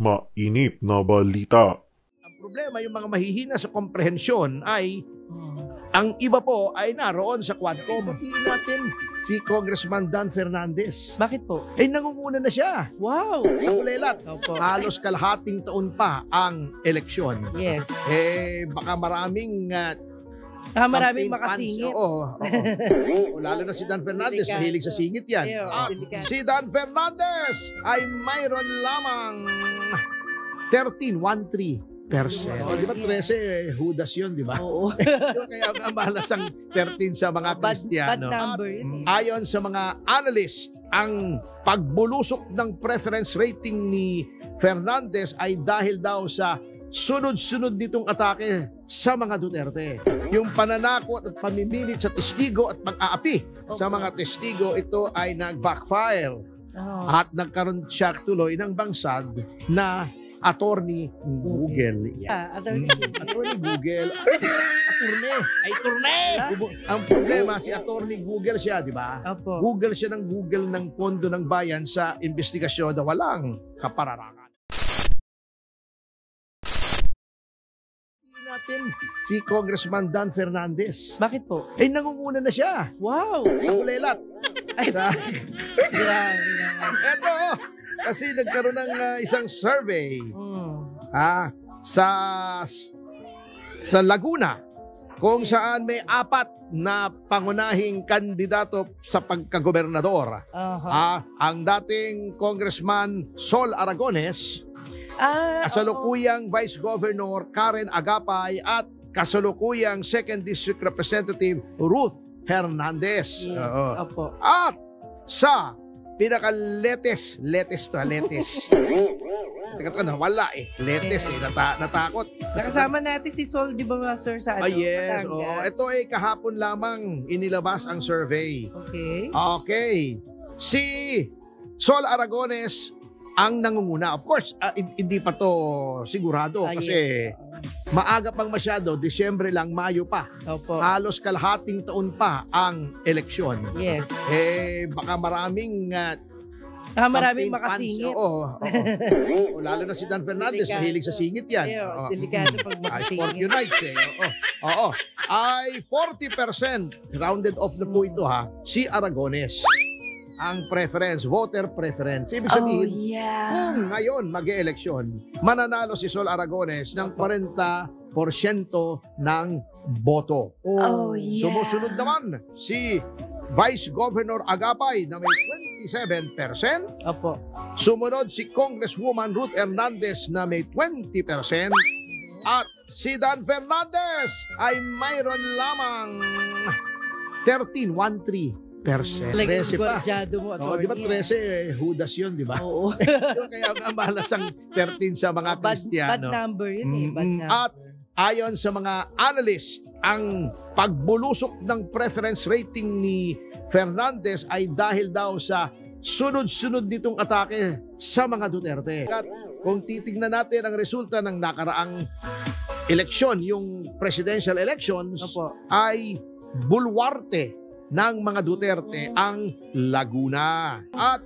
Mainit na balita. Ang problema, yung mga mahihina sa komprehensyon ay ang iba po ay naroon sa Quadcom. Batiin natin si Congressman Dan Fernandez. Bakit po? Nangunguna na siya Wow! sa kulelat. Opo. Halos kalahating taon pa ang eleksyon. Yes. Baka maraming Maraming campaign makasingit. fans. Oo. Lalo na si Dan Fernandez, Delikado. mahilig sa singit yan. Eyo, At delikado. si Dan Fernandez ay mayroon lamang 13.13%. Di ba 13, Judas yun, di ba? Oo. Kaya nga malas ang 13 sa mga Bad Kristiyano. number yun. Ayon sa mga analyst, ang pagbulusok ng preference rating ni Fernandez ay dahil daw sa sunod-sunod nitong atake sa mga Duterte. Yung pananakot at pamimilit sa testigo at pang-aapi sa mga testigo, ito ay nag-backfire. Oh. At nagkaroon siya tuloy ng bangsad na attorney Google. Attorney. Attorney Google. Attorney! Ang problema, si attorney Google siya, di ba? Opo. Google siya ng Google ng pondo ng bayan sa investigasyon na walang kapararangan. Natin si Congressman Dan Fernandez. Bakit po? Nangunguna na siya Wow! sa kulelat. Sa, Grabe naman. eto, kasi nagkaroon ng isang survey sa Laguna kung saan may 4 na pangunahing kandidato sa pagkagobernador. Ang dating Congressman Sol Aragones, kasalukuyang Vice Governor Karen Agapay at kasalukuyang 2nd District Representative Ruth Hernandez. Yes. Opo. At sa pinaka-letes. Teka, wala letes natakot. Nakasama natin si Sol, di ba, sir, sa Yes. Batangas? Ito ay kahapon lamang inilabas ang survey. Okay. Si Sol Aragones ang nangunguna. Of course, hindi pa to sigurado kasi maaga pang masyado, Disyembre lang, Mayo pa. Opo. Halos kalahating taon pa ang eleksyon. Yes. Baka maraming Maraming campaign fans. makasingit. Oo. Lalo na si Dan Fernandez, Delikado. mahilig sa singit yan. Eyo, Oo. delikado pag Ay, makasingit. Fortunites Oo. Ay 40%, rounded off na po ito si Aragones. Ang preference, voter preference. Ibig sabihin, kung ngayon mag-e-eleksyon, mananalo si Sol Aragones ng 40% ng boto. Sumusunod naman si Vice Governor Agapay na may 27%. Opo. Sumunod si Congresswoman Ruth Hernandez na may 20%. At si Dan Fernandez ay mayroon lamang 13.13%. Talagang 13 pa. gwardyado mo, Di ba 13, Judas yun, di ba? Oo. Kaya nga malas ang 13 sa mga Bad Kristiyano. number yun Bad number. At ayon sa mga analyst, ang pagbulusok ng preference rating ni Fernandez ay dahil daw sa sunod-sunod nitong atake sa mga Duterte. At kung titignan natin ang resulta ng nakaraang eleksyon, yung presidential elections, ay bulwarte ng mga Duterte ang Laguna. At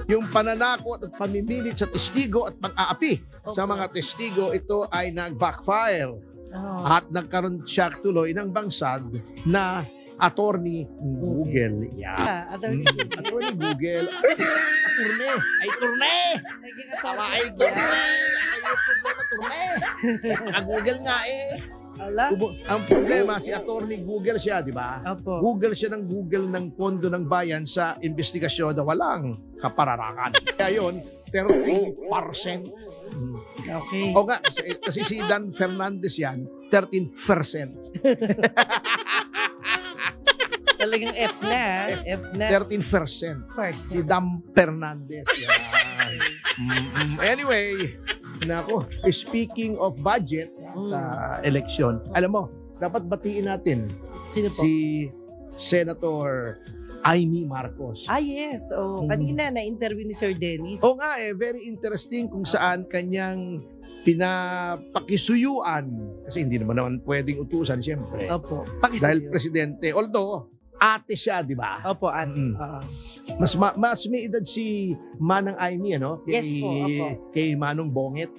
yung pananakot at pamimilit sa testigo at pang-aapi sa mga testigo, ito ay nag-backfire. At nagkaroon siya tuloy ng bangsad na attorney Google. Attorney. Attorney Google. Attorney! Ay, Google nga Ang problema, si attorney Google siya, di ba? Opo. Google siya ng Google ng pondo ng bayan sa investigasyon na walang kapararangan. Kaya yun, 13%. Okay. O nga, kasi si Dan Fernandez yan, 13%. Talagang F na. F na. 13%. First. Si Dan Fernandez. Yan. Anyway, nako, speaking of budget sa eleksyon, alam mo, dapat batiin natin Sino po? si Senator Amy Marcos. Yes. Kanina na-interview ni Sir Dennis. O nga very interesting kung saan kanyang pinapakisuyuan. Kasi hindi naman pwedeng utusan, siyempre. Opo. Dahil presidente. Although, ate siya, di ba? Opo, ate. Mm. Oo. Mas may edad si Manang Aimee, ano? Yes po, opo. Kay Manong Bonget.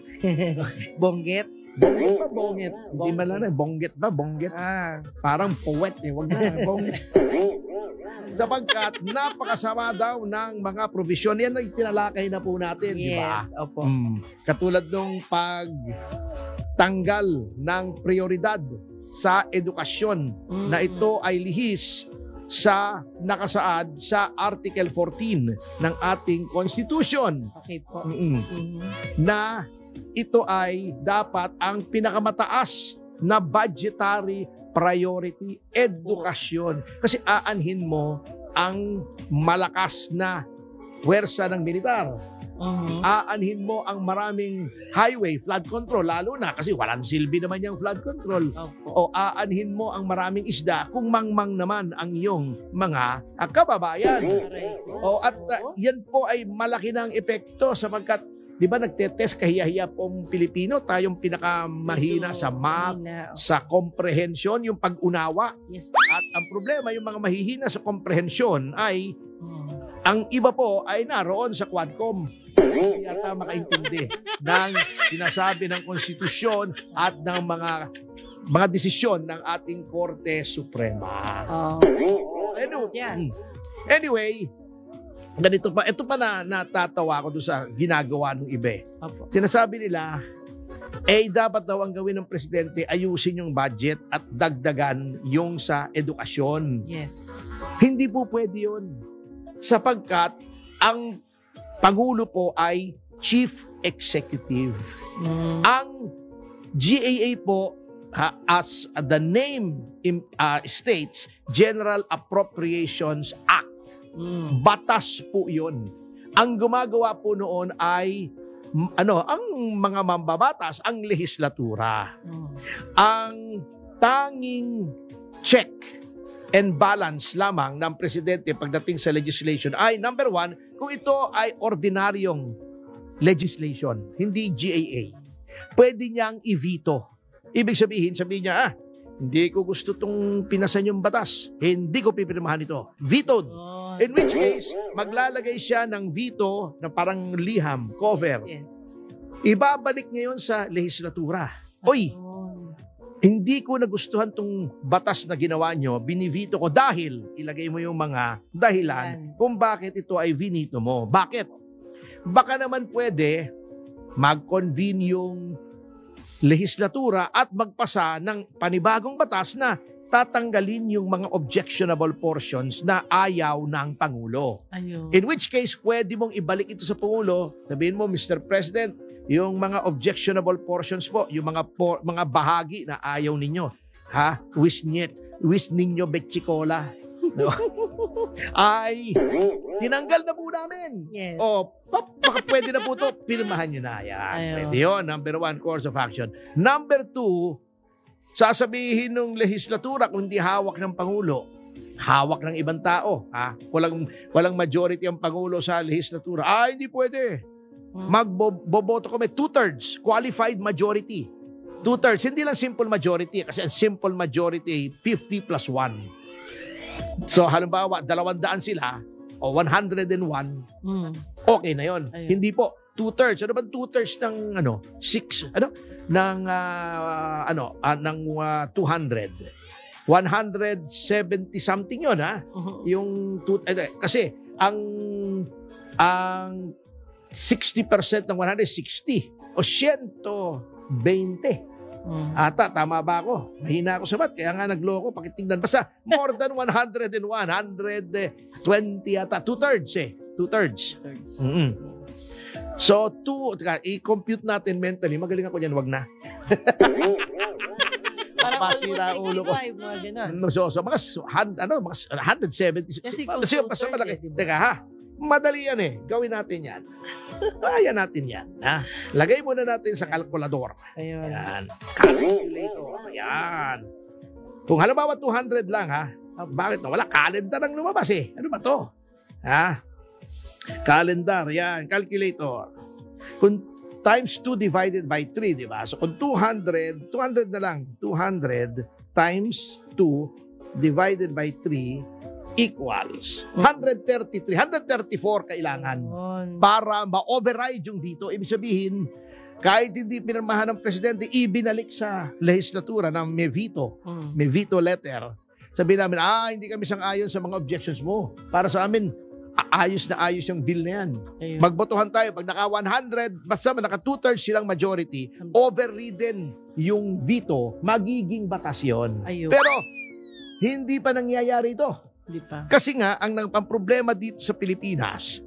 Bongget. Bonget ba, Bonget? Hindi malala. Bonget ba, Bonget? Ah. Parang poet eh. Wag na, Bonget. Sapagkat napakasama daw ng mga provision. Yan ay tinalakay na po natin, di ba? Yes, opo. Katulad nung pagtanggal ng prioridad sa edukasyon na ito ay lihis sa nakasaad sa Article 14 ng ating Constitution Okay po. na ito ay dapat ang pinakamataas na budgetary priority, edukasyon. Kasi aanhin mo ang malakas na puwersa ng militar. Aanhin mo ang maraming highway, flood control, lalo na kasi walang silbi naman yung flood control. Opo. O aanhin mo ang maraming isda kung mangmang naman ang iyong mga kababayan. O at yan po ay malaki ng epekto sapagkat di ba nagtetest kahiya-hiya pong Pilipino, tayong pinakamahina sa math, sa comprehension, yung pag-unawa. Yes. At ang problema, yung mga mahihina sa comprehension ay ang iba po ay naroon sa Quadcom. Hindi yata makaintindi ng sinasabi ng konstitusyon at ng mga desisyon ng ating Korte Suprema. Anyway, ganito pa. Ito pa na natatawa ko doon sa ginagawa ng iba. Opo. Sinasabi nila, dapat daw ang gawin ng presidente, ayusin yung budget at dagdagan yung sa edukasyon. Yes. Hindi po pwede yun. Sapagkat ang Pangulo po ay Chief Executive. Ang GAA po, as the name states, General Appropriations Act. Batas po yun. Ang gumagawa po noon ay ang mga mambabatas, ang lehislatura. Ang tanging check and balance lamang ng presidente pagdating sa legislation ay number 1, kung ito ay ordinaryong legislation, hindi GAA. Pwede niyang i-veto. Ibig sabihin niya, hindi ko gusto itong pinasan yung batas. Hindi ko pipirmahan ito. Vetoed. In which case, maglalagay siya ng veto na parang liham, cover. Yes. Ibabalik ngayon sa lehislatura. Oy, hindi ko nagustuhan tong batas na ginawa nyo, binivito ko dahil, ilagay mo yung mga dahilan kung bakit ito ay vinito mo. Bakit? Baka naman pwede mag-convene yung lehislatura at magpasa ng panibagong batas na tatanggalin yung mga objectionable portions na ayaw ng Pangulo. Ayun. In which case, pwede mong ibalik ito sa Pangulo. Sabihin mo, Mr. President, yung mga objectionable portions po, yung mga bahagi na ayaw ninyo, wish ninyo betchikola, no? ay tinanggal na po namin. Yes. O, baka pwede na po ito, pirmahan nyo na. Yan. Pwede yun. Number 1, course of action. Number 2, sasabihin ng lehislatura kung hindi hawak ng Pangulo, hawak ng ibang tao. Walang majority ang Pangulo sa lehislatura. Hindi pwede. Magboboto kami 2/3 qualified majority. 2/3, hindi lang simple majority kasi ang simple majority 50+1. So halimbawa 200 sila o 101, okay na yon. Hindi po 2/3. Ano ba 2/3 ng 6 ng 200? 170 something yon Yung kasi ang 60% ng 160 o 120. Tama ba ako? Mahina ako sa math, kaya nga nagloko, pakitingnan. Basta more than 101, 120 yata. 2/3 2/3. So, i-compute natin mentally. Magaling ako dyan, wag na. Parang Pasira ulo ko. So, mga 170. Kasi basta malaki. Teka madali yan Gawin natin yan. Kaya natin yan. Lagay muna natin sa kalkulador. Ayan. Calculator. Ayan. Kung halimbawa 200 lang bakit na wala? Calendar ang lumabas Ano ba to? Calendar. Yan. Calculator. Kung times 2 divided by 3, di ba? So kung 200 na lang. 200 times 2 divided by 3 equals 134 kailangan para ma-override yung veto. Ibig sabihin, kahit hindi pinirmahan ng presidente, ibinalik sa legislatura na may veto letter. Sabihin namin, hindi kami sang-ayon sa mga objections mo. Para sa amin, ayos na ayos yung bill na yan. Ayun. Magbotohan tayo. Pag naka 100, basta naka 2/3 silang majority, overridden yung veto, magiging batas yun. Ayun. Pero, hindi pa nangyayari ito. Hindi pa. Kasi nga, ang problema dito sa Pilipinas,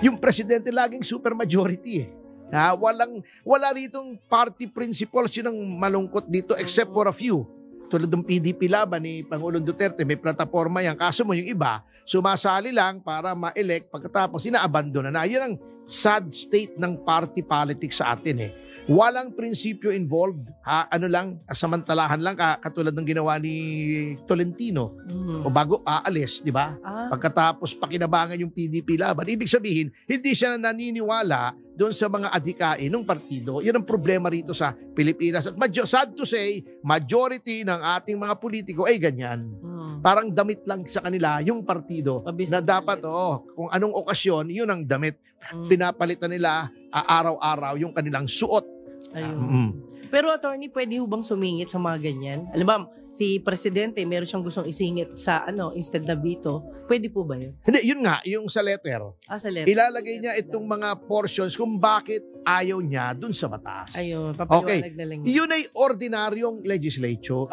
yung presidente laging super majority eh. Wala ritong party principles, yun ang malungkot dito except for a few. Tulad ng PDP laban ni Pangulong Duterte, may plataforma yan. Kaso mo yung iba, sumasali lang para ma-elect pagkatapos inaabandona na. Yan ang sad state ng party politics sa atin eh. Walang prinsipyo involved. Ano lang, samantalahan lang, katulad ng ginawa ni Tolentino. O bago aalis, di ba? Pagkatapos pakinabangan yung PDP laban. Ibig sabihin, hindi siya naniniwala doon sa mga adhikain ng partido. Yan ang problema rito sa Pilipinas. At sad to say, majority ng ating mga politiko ay ganyan. Parang damit lang sa kanila yung partido na dapat, kung anong okasyon, yun ang damit. Pinapalitan nila araw-araw yung kanilang suot. Ayun. Pero attorney, pwede ho bang sumingit sa mga ganyan? Alam ba, si presidente, meron siyang gustong isingit sa instead na veto. Pwede po ba yun? Hindi, yun nga, yung sa letter. Sa letter. Ilalagay niya itong mga portions kung bakit ayaw niya dun sa batas. Ayun, papaliwanag na lang. Yun ay ordinaryong legislation.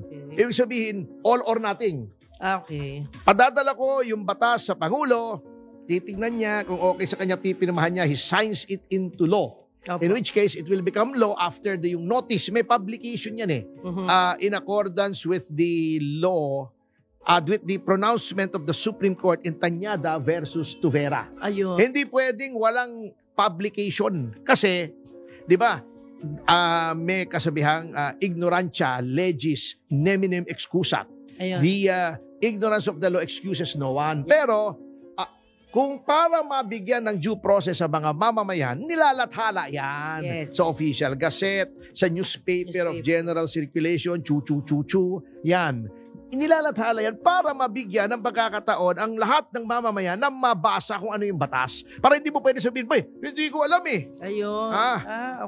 Okay. Ibig sabihin, all or nothing. Okay. Padadala ko yung batas sa Pangulo, titignan niya kung okay sa kanya, pipirmahan niya, he signs it into law. Opo. In which case, it will become law after yung notice. May publication yan eh. In accordance with the law, with the pronouncement of the Supreme Court in Tañada versus Tuvera. Ayun. Hindi pwedeng walang publication. Kasi, di ba, may kasabihang ignorantia legis neminem excusat. Ayun. The ignorance of the law excuses no one. Pero, kung para mabigyan ng due process sa mga mamamayan, nilalathala yan sa official gazette, sa newspaper of general circulation, chu-chu-chu-chu, yan. Nilalathala yan para mabigyan ng pagkakataon ang lahat ng mamamayan na mabasa kung ano yung batas. Para hindi mo pwede sabihin, hindi ko alam eh. Ayun.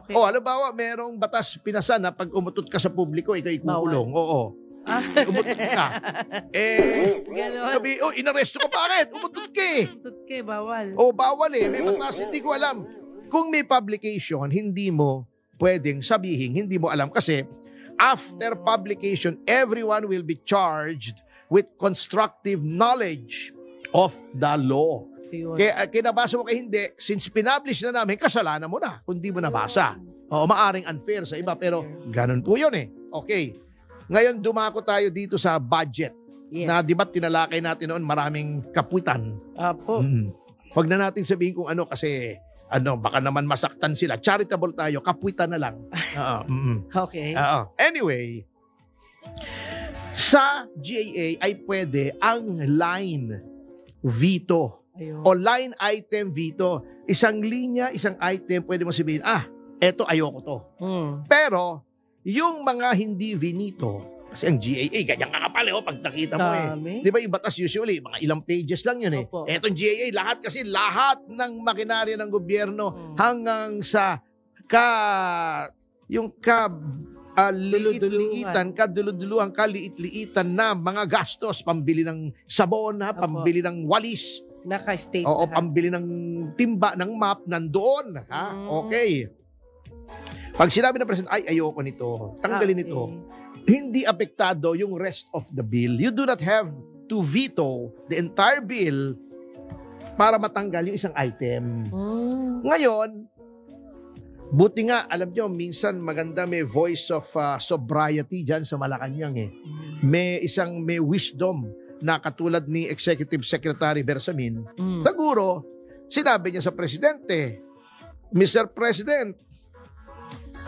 Okay. Halimbawa, merong batas pinasa na pag umutot ka sa publiko, ikaw ikukulong. Oo. Umutot ka. Sabi, inaresto ka bakit? Umutot ka eh. Umutot ka eh, bawal. Bawal eh. May batas, hindi ko alam. Kung may publication, hindi mo pwedeng sabihin, hindi mo alam. Kasi after publication, everyone will be charged with constructive knowledge of the law. Kaya kinabasa mo kay hindi, since pinablish na namin, kasalanan mo na kung di mo nabasa. Maaring unfair sa iba, pero ganun po yun eh. Okay. Ngayon, dumako tayo dito sa budget. Na di ba tinalakay natin noon, maraming kapuitan. Huwag na natin sabihin kung ano kasi baka naman masaktan sila. Charitable tayo, kapuitan na lang. Okay. Anyway, sa GAA ay pwede ang line veto. Ayun. O line item veto. Isang linya, isang item, pwede mo sabihin, eto ayoko to. Pero, yung mga hindi vinito, kasi ang GAA, ganyan kakapal pag nakita mo Di ba yung batas usually, mga ilang pages lang yun eh. Opo. Etong GAA, lahat ng makinarya ng gobyerno hanggang sa kaduluduluhan, kaliit-liitan na mga gastos, pambili ng sabon, pambili ng walis, naka-state. pambili ng timba, ng map, nandoon. Okay. Pag sinabi ng president, ayoko nito, tanggalin ito, hindi apektado yung rest of the bill. You do not have to veto the entire bill para matanggal yung isang item. Ngayon, buti nga, alam nyo, minsan maganda may voice of sobriety dyan sa Malacanang eh. May wisdom na katulad ni Executive Secretary Bersamin. Siguro, sinabi niya sa presidente, Mr. President,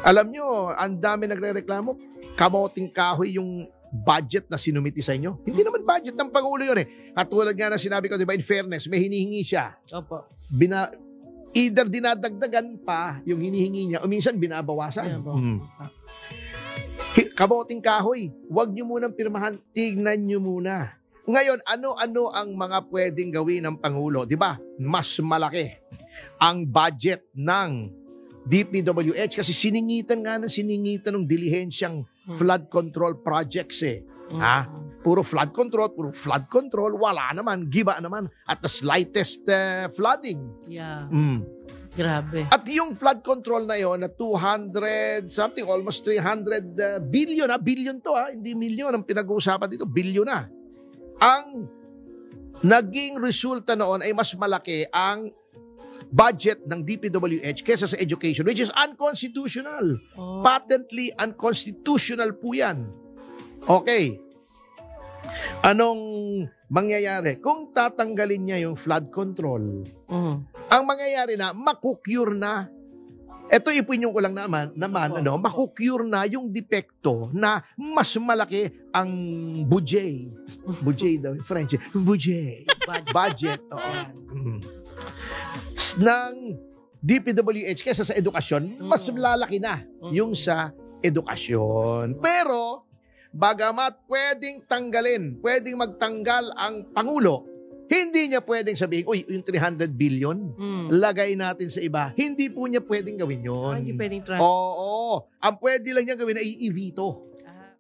alam nyo, ang dami nagre-reklamo, kamoting kahoy yung budget na sinumiti sa inyo. Hindi naman budget ng Pangulo yun eh. At tulad nga na sinabi ko, di ba, in fairness, may hinihingi siya. Opo. Either dinadagdagan pa yung hinihingi niya o minsan binabawasan. Kamoting kahoy, huwag nyo munang pirmahan, tignan nyo muna. Ngayon, ano-ano ang mga pwedeng gawin ng Pangulo? Di ba? Mas malaki ang budget ng DPWH kasi siningitan ng dilihensyang flood control projects eh. Ha? Puro flood control, wala naman, giba naman at the slightest flooding. Yeah. Mm. Grabe. At yung flood control na yon na 200 something, almost 300 billion, billion to hindi milyon ang pinag-uusapan dito, billion na. Ang naging resulta noon ay mas malaki ang budget ng DPWH kesa sa education, which is unconstitutional. Oh. Patently unconstitutional po yan. Okay. Anong mangyayari? Kung tatanggalin niya yung flood control, ang mangyayari na, makukyure na. Ito ipinyon ko lang naman makukyure na yung depekto na mas malaki ang budget. Budget daw, French. Budget. Oo. Ng DPWH kesa sa edukasyon, mas lalaki na yung sa edukasyon. Pero, bagamat pwedeng magtanggal ang Pangulo, hindi niya pwedeng sabihin, uy, yung 300 billion, lagay natin sa iba. Hindi po niya pwedeng gawin yun. Hindi pwedeng transfer. Oo. Ang pwede lang niya gawin ay i-veto.